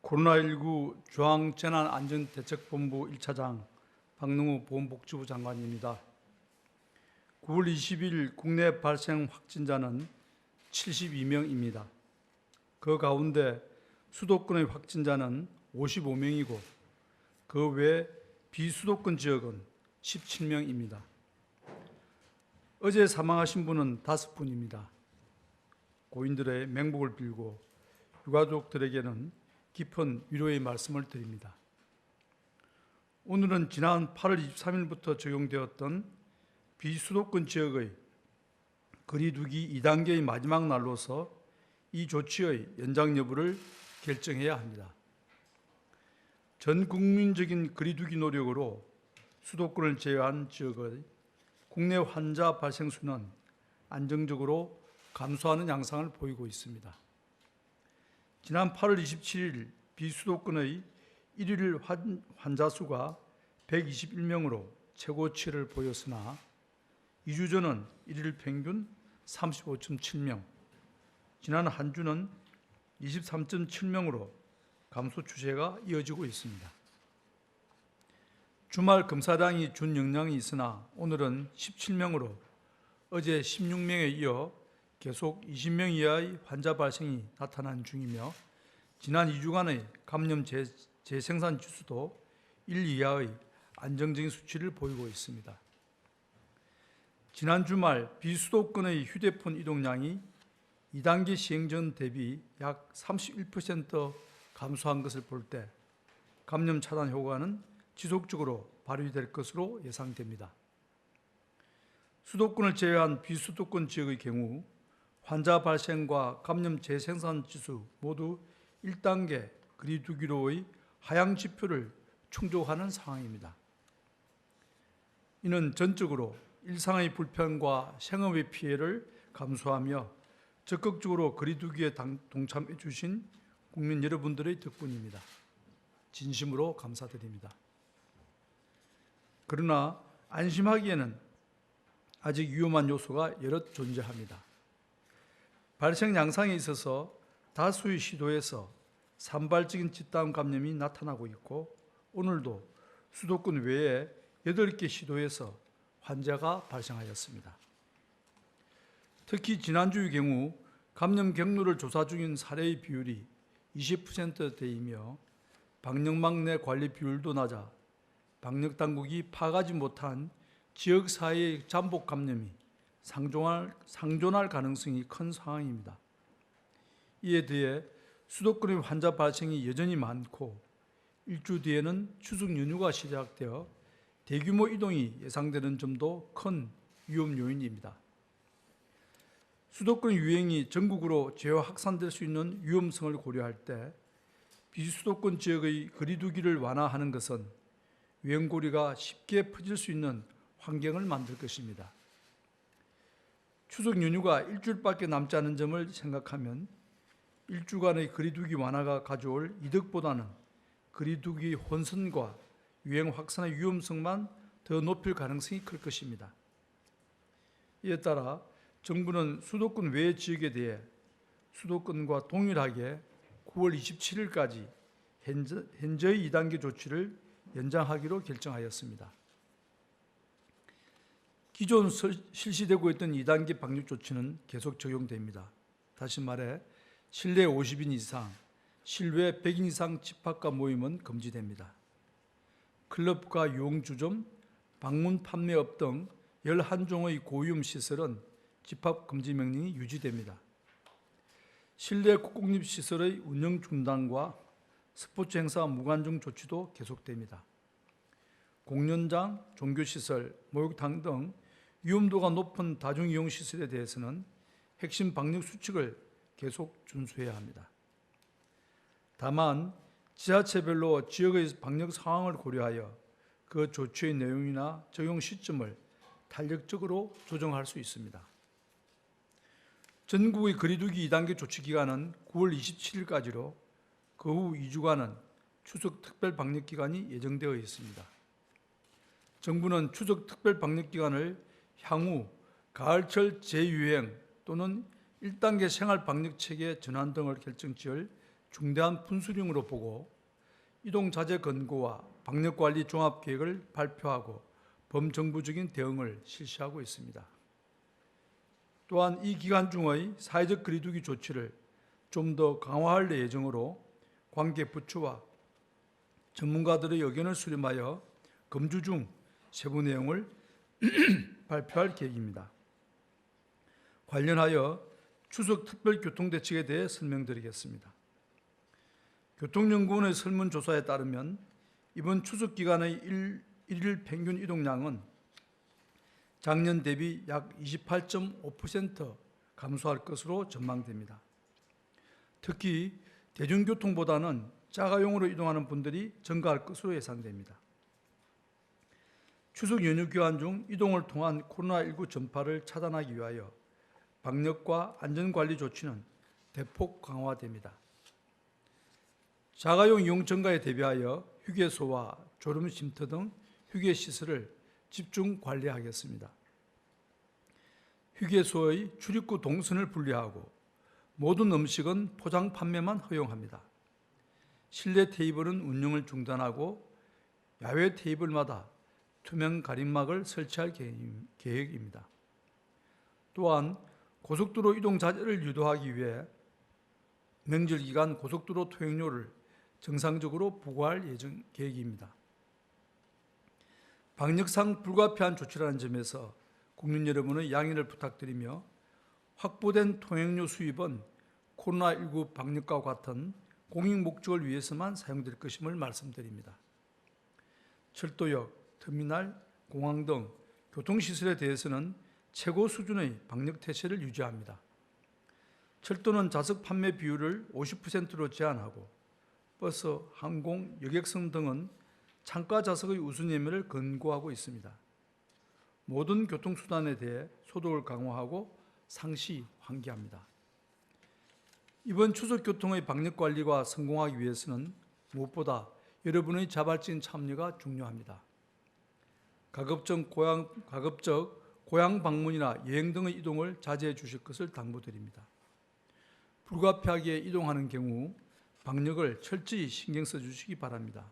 코로나19 중앙재난안전대책본부 1차장 박능우 보건복지부 장관입니다. 9월 20일 국내 발생 확진자는 72명입니다. 그 가운데 수도권의 확진자는 55명이고 그 외 비수도권 지역은 17명입니다. 어제 사망하신 분은 5분입니다. 고인들의 맹복을 빌고 유가족들에게는 깊은 위로의 말씀을 드립니다. 오늘은 지난 8월 23일부터 적용되었던 비수도권 지역의 거리두기 2단계의 마지막 날로서 이 조치의 연장 여부를 결정해야 합니다. 전 국민적인 거리두기 노력으로 수도권을 제외한 지역의 국내 환자 발생 수는 안정적으로 감소하는 양상을 보이고 있습니다. 지난 8월 27일 비수도권의 일일 환자 수가 121명으로 최고치를 보였으나 2주 전은 일일 평균 35.7명, 지난 한 주는 23.7명으로 감소 추세가 이어지고 있습니다. 주말 검사량이 준 영향이 있으나 오늘은 17명으로 어제 16명에 이어 계속 20명 이하의 환자 발생이 나타난 중이며 지난 2주간의 감염 재생산 지수도 1 이하의 안정적인 수치를 보이고 있습니다. 지난 주말 비수도권의 휴대폰 이동량이 2단계 시행 전 대비 약 31% 감소한 것을 볼 때 감염 차단 효과는 지속적으로 발휘될 것으로 예상됩니다. 수도권을 제외한 비수도권 지역의 경우 환자 발생과 감염 재생산 지수 모두 1단계 거리두기로의 하향 지표를 충족하는 상황입니다. 이는 전적으로 일상의 불편과 생업의 피해를 감수하며 적극적으로 거리두기에 동참해 주신 국민 여러분들의 덕분입니다. 진심으로 감사드립니다. 그러나 안심하기에는 아직 위험한 요소가 여럿 존재합니다. 발생 양상에 있어서 다수의 시도에서 산발적인 집단 감염이 나타나고 있고 오늘도 수도권 외에 8개 시도에서 환자가 발생하였습니다. 특히 지난주의 경우 감염 경로를 조사 중인 사례의 비율이 20%대이며 방역망 내 관리 비율도 낮아 방역당국이 파악하지 못한 지역사회의 잠복 감염이 상존할 가능성이 큰 상황입니다. 이에 대해 수도권의 환자 발생이 여전히 많고 일주 뒤에는 추석 연휴가 시작되어 대규모 이동이 예상되는 점도 큰 위험 요인입니다. 수도권 유행이 전국으로 재확산될 수 있는 위험성을 고려할 때 비수도권 지역의 거리두기를 완화하는 것은 유행고리가 쉽게 퍼질 수 있는 환경을 만들 것입니다. 추석 연휴가 일주일밖에 남지 않은 점을 생각하면 일주간의 거리두기 완화가 가져올 이득보다는 거리두기 혼선과 유행 확산의 위험성만 더 높일 가능성이 클 것입니다. 이에 따라 정부는 수도권 외 지역에 대해 수도권과 동일하게 9월 27일까지 현재의 2단계 조치를 연장하기로 결정하였습니다. 기존 실시되고 있던 2단계 방역 조치는 계속 적용됩니다. 다시 말해 실내 50인 이상, 실외 100인 이상 집합과 모임은 금지됩니다. 클럽과 유흥주점, 방문 판매업 등 11종의 고위험 시설은 집합 금지 명령이 유지됩니다. 실내 국공립시설의 운영 중단과 스포츠 행사 무관중 조치도 계속됩니다. 공연장, 종교시설, 목욕탕 등 위험도가 높은 다중이용시설에 대해서는 핵심 방역 수칙을 계속 준수해야 합니다. 다만 지자체별로 지역의 방역 상황을 고려하여 그 조치의 내용이나 적용 시점을 탄력적으로 조정할 수 있습니다. 전국의 거리두기 2단계 조치 기간은 9월 27일까지로 그 후 2주간은 추석 특별 방역 기간이 예정되어 있습니다. 정부는 추석 특별 방역 기간을 향후 가을철 재유행 또는 1단계 생활 방역 체계 전환 등을 결정 지을 중대한 분수령으로 보고 이동 자제 권고와 방역관리 종합계획을 발표하고 범정부적인 대응을 실시하고 있습니다. 또한 이 기간 중의 사회적 거리두기 조치를 좀 더 강화할 예정으로 관계 부처와 전문가들의 의견을 수렴하여 검주 중 세부 내용을 발표할 계획입니다. 관련하여 추석 특별교통대책에 대해 설명드리겠습니다. 교통연구원의 설문조사에 따르면 이번 추석 기간의 일일 평균 이동량은 작년 대비 약 28.5% 감소할 것으로 전망됩니다. 특히 대중교통보다는 자가용으로 이동하는 분들이 증가할 것으로 예상됩니다. 추석 연휴 기간 중 이동을 통한 코로나19 전파를 차단하기 위하여 방역과 안전관리 조치는 대폭 강화됩니다. 자가용 이용 증가에 대비하여 휴게소와 졸음 쉼터 등 휴게시설을 집중 관리하겠습니다. 휴게소의 출입구 동선을 분리하고 모든 음식은 포장 판매만 허용합니다. 실내 테이블은 운영을 중단하고 야외 테이블마다 투명 가림막을 설치할 계획입니다. 또한 고속도로 이동 자제를 유도하기 위해 명절 기간 고속도로 통행료를 정상적으로 부과할 계획입니다. 방역상 불가피한 조치라는 점에서 국민 여러분의 양해를 부탁드리며 확보된 통행료 수입은 코로나19 방역과 같은 공익 목적을 위해서만 사용될 것임을 말씀드립니다. 철도역, 터미널, 공항 등 교통시설에 대해서는 최고 수준의 방역 태세를 유지합니다. 철도는 좌석 판매 비율을 50%로 제한하고 버스, 항공, 여객선 등은 창가 좌석의 우선 예매를 권고하고 있습니다. 모든 교통수단에 대해 소독을 강화하고 상시 환기합니다. 이번 추석 교통의 방역 관리가 성공하기 위해서는 무엇보다 여러분의 자발적인 참여가 중요합니다. 가급적 고향 방문이나 여행 등의 이동을 자제해 주실 것을 당부드립니다. 불가피하게 이동하는 경우 방역을 철저히 신경 써 주시기 바랍니다.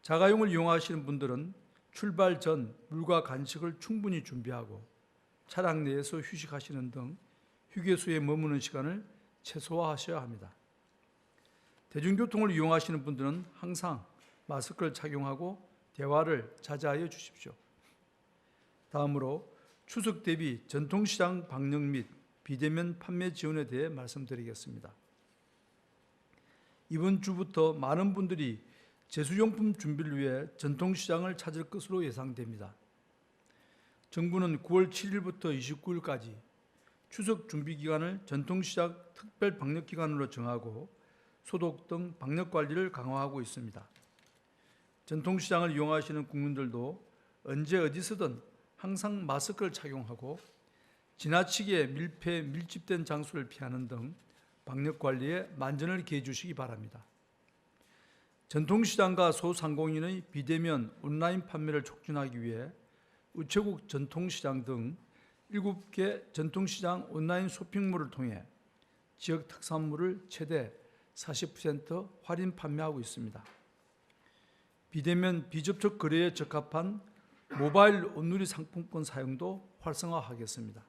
자가용을 이용하시는 분들은 출발 전 물과 간식을 충분히 준비하고 차량 내에서 휴식하시는 등 휴게소에 머무는 시간을 최소화하셔야 합니다. 대중교통을 이용하시는 분들은 항상 마스크를 착용하고 대화를 자제하여 주십시오. 다음으로 추석 대비 전통시장 방역 및 비대면 판매 지원에 대해 말씀드리겠습니다. 이번 주부터 많은 분들이 제수용품 준비를 위해 전통시장을 찾을 것으로 예상됩니다. 정부는 9월 7일부터 29일까지 추석 준비 기간을 전통시장 특별 방역 기간으로 정하고 소독 등 방역 관리를 강화하고 있습니다. 전통시장을 이용하시는 국민들도 언제 어디서든 항상 마스크를 착용하고 지나치게 밀집된 장소를 피하는 등 방역 관리에 만전을 기해 주시기 바랍니다. 전통시장과 소상공인의 비대면 온라인 판매를 촉진하기 위해 우체국 전통시장 등 7개 전통시장 온라인 쇼핑몰을 통해 지역 특산물을 최대 40% 할인 판매하고 있습니다. 비대면 비접촉 거래에 적합한 모바일 온누리 상품권 사용도 활성화하겠습니다.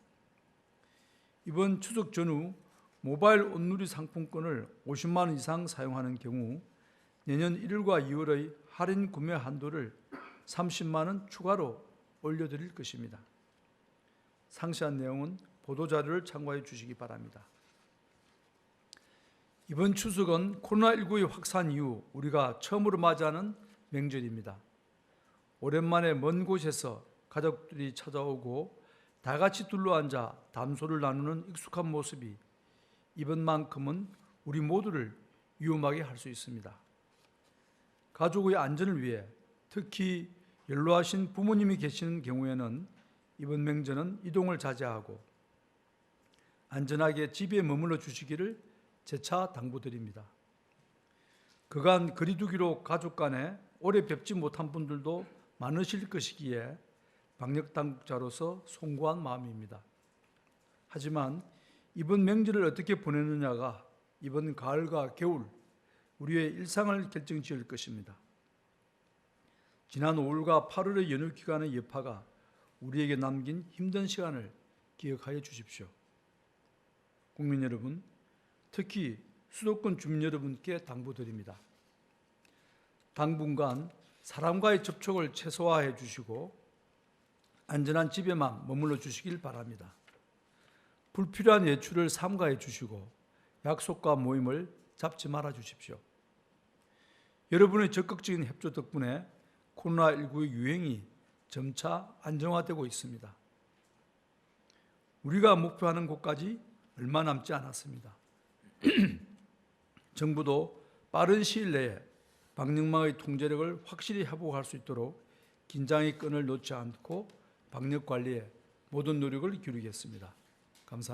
이번 추석 전후 모바일 온누리 상품권을 50만 원 이상 사용하는 경우 내년 1월과 2월의 할인 구매 한도를 30만 원 추가로 올려드릴 것입니다. 상세한 내용은 보도자료를 참고해 주시기 바랍니다. 이번 추석은 코로나19의 확산 이후 우리가 처음으로 맞이하는 명절입니다. 오랜만에 먼 곳에서 가족들이 찾아오고 다 같이 둘러앉아 담소를 나누는 익숙한 모습이 이번만큼은 우리 모두를 위험하게 할 수 있습니다. 가족의 안전을 위해 특히 연로하신 부모님이 계시는 경우에는 이번 명절은 이동을 자제하고 안전하게 집에 머물러 주시기를 재차 당부드립니다. 그간 거리두기로 가족 간에 오래 뵙지 못한 분들도 많으실 것이기에 방역당국자로서 송구한 마음입니다. 하지만 이번 명절을 어떻게 보내느냐가 이번 가을과 겨울 우리의 일상을 결정지을 것입니다. 지난 5월과 8월의 연휴 기간의 여파가 우리에게 남긴 힘든 시간을 기억하여 주십시오. 국민 여러분, 특히 수도권 주민 여러분께 당부드립니다. 당분간 사람과의 접촉을 최소화해 주시고 안전한 집에만 머물러 주시길 바랍니다. 불필요한 외출을 삼가해 주시고 약속과 모임을 잡지 말아 주십시오. 여러분의 적극적인 협조 덕분에 코로나19의 유행이 점차 안정화되고 있습니다. 우리가 목표하는 곳까지 얼마 남지 않았습니다. 정부도 빠른 시일 내에 방역망의 통제력을 확실히 회복할 수 있도록 긴장의 끈을 놓지 않고 방역 관리에 모든 노력을 기울이겠습니다. 감사합니다.